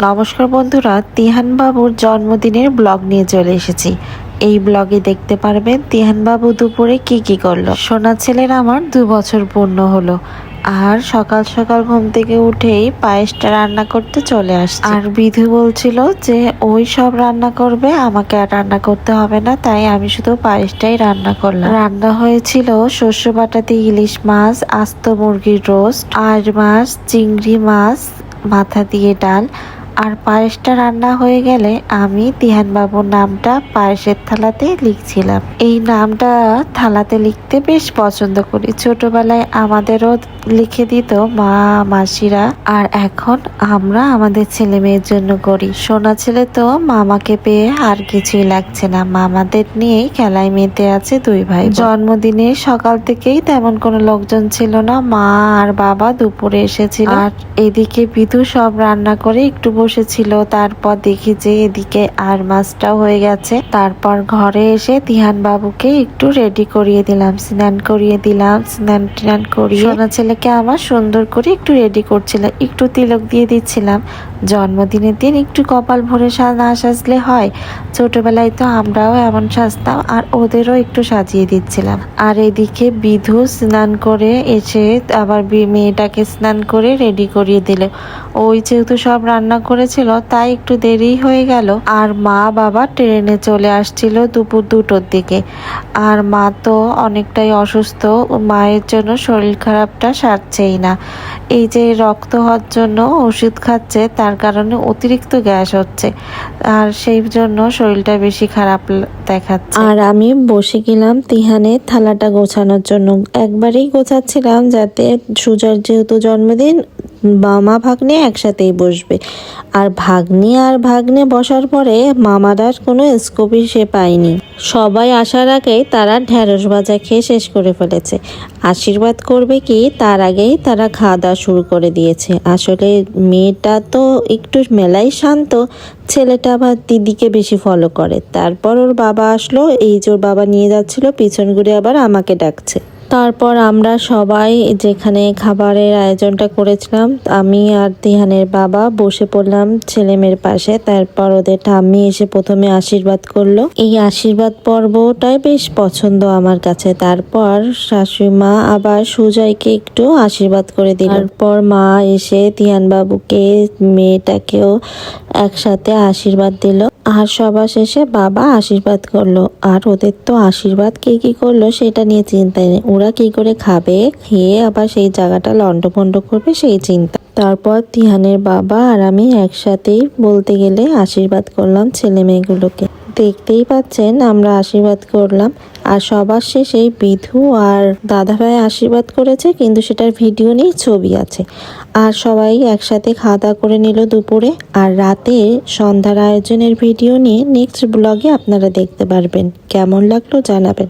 নমস্কার বন্ধুরা, তিহান বাবুর জন্মদিনের ব্লগ নিয়ে চলে এসেছি। এই ব্লগে দেখতে পারবেন তিহান বাবু দুপুরে কি করলো। সোনা ছেলের আমার 2 বছর পূর্ণ হলো, আর সকাল সকাল ঘুম থেকে উঠেই পায়েসটা রান্না করতে চলে আসছে। আর বিধু বলছিল যে ওই সব রান্না করবে, আমাকে আর রান্না করতে হবে না, তাই আমি শুধু পায়েসটাই রান্না করলাম। রান্না হয়েছিল শস্য বাটাতে ইলিশ মাছ, আস্ত মুরগির রোস্ট, আর মাছ, চিংড়ি মাছ মাথা দিয়ে ডাল। আর পায়েসটা রান্না হয়ে গেলে আমি তিহান বাবুর নামটা পায়েসের থালাতে লিখছিলাম। এই নামটা থালাতে লিখতে বেশ পছন্দ করি। ছোটবেলায় আমাদেরও লিখে দিত মা, মাসিরা, আর এখন আমরা আমাদের ছেলে মেয়ের জন্য করি। সোনা ছেলে তো মামাকে পেয়ে আর কিছুই লাগছে না, মামাদের নিয়েই খেলায় মেতে আছে 2 ভাই। জন্মদিনে সকাল থেকেই তেমন কোনো লোকজন ছিল না, মা আর বাবা দুপুরে এসেছিল। আর এদিকে বিধু সব রান্না করে একটু বসেছিল। তারপর দেখি যে এদিকে আর মাছটাও হয়ে গেছে। তারপর ঘরে এসে তিহান বাবুকে একটু রেডি করিয়ে দিলাম, স্নান করিয়ে দিলাম। স্নান টান করিয়ে সোনা ছেলেকে আমার সুন্দর করে একটু রেডি করছিলাম, একটু তিলক দিয়ে দিচ্ছিলাম। জন্মদিনের দিন একটু কপাল ভরে না সাজলে হয়? ছোটবেলায় তো আমরাও এমন সাজতাম, আর ওদেরও একটু সাজিয়ে দিচ্ছিলাম। আর এদিকে বিধু স্নান করে এসে আবার মেয়েটাকে স্নান করে রেডি করিয়ে দিল। ওই যেহেতু সব রান্না করেছিল তাই একটু দেরি হয়ে গেল। আর মা বাবা ট্রেনে চলে আসছিল দুপুর 2টোর দিকে। আর মা তো অনেকটাই অসুস্থ, মায়ের জন্য শরীর খারাপটা সারছেই না। এই যে রক্ত হওয়ার জন্য ওষুধ খাচ্ছে, তার কারণে অতিরিক্ত গ্যাস হচ্ছে, আর সেই জন্য শরীরটা বেশি খারাপ দেখাচ্ছে। আর আমি বসে গেলাম তিহানের থালাটা গোছানোর জন্য। একবারেই গোছাচ্ছিলাম যাতে সুজার যেহেতু জন্মদিন, মামা ভাগ্নে একসাথেই বসবে। আর ভাগ্নে বসার পরে মামাদার কোনো স্কোপই সে পায়নি। সবাই আসার আগেই তারা ঢ্যাঁড়স ভাজা খেয়ে শেষ করে ফেলেছে। আশীর্বাদ করবে কি তার আগেই তারা খাওয়া দাওয়া শুরু করে দিয়েছে। আসলে মেয়েটা তো একটু মেলাই শান্ত, ছেলেটা আবার দিদিকে বেশি ফলো করে। তারপর ওর বাবা আসলো, এই যে ওর বাবা নিয়ে যাচ্ছিল, পিছন ঘুরে আবার আমাকে ডাকছে। তারপর আমরা সবাই যেখানে খাবারের আয়োজনটা করেছিলাম, আমি আর তিহানের বাবা বসে পড়লাম ছেলে মেয়ের পাশে। তারপর ওদের ঠাম্মি এসে প্রথমে আশীর্বাদ করলো। এই আশীর্বাদ পর্বটাই বেশ পছন্দ আমার কাছে। তারপর শাশুড়ি মা আবার সুজয়কে একটু আশীর্বাদ করে দিল। তারপর মা এসে তিহান বাবুকে, মেয়েটাকেও একসাথে আশীর্বাদ দিল। আর সবার শেষে বাবা আশীর্বাদ করলো। আর ওদের তো আশীর্বাদ কে কি করলো সেটা নিয়ে চিন্তা নেই, ওরা কি করে খাবে, খেয়ে আবার সেই জায়গাটা লন্ডভন্ড করবে সেই চিন্তা। তারপর তিহানের বাবা আর আমি একসাথেই বলতে গেলে আশীর্বাদ করলাম ছেলে মেয়েগুলোকে। দেখতেই পাচ্ছেন আমরা আশীর্বাদ করলাম। আর সবার শেষে বিধু আর দাদাভাই আশীর্বাদ করেছে, কিন্তু সেটার ভিডিও নেই, ছবি আছে। আর সবাই একসাথে খাওয়া দাওয়া করে নিল দুপুরে। আর রাতে সন্ধ্যার আয়োজনের ভিডিও নিয়ে নেক্সট ব্লগে আপনারা দেখতে পারবেন। কেমন লাগলো জানাবেন।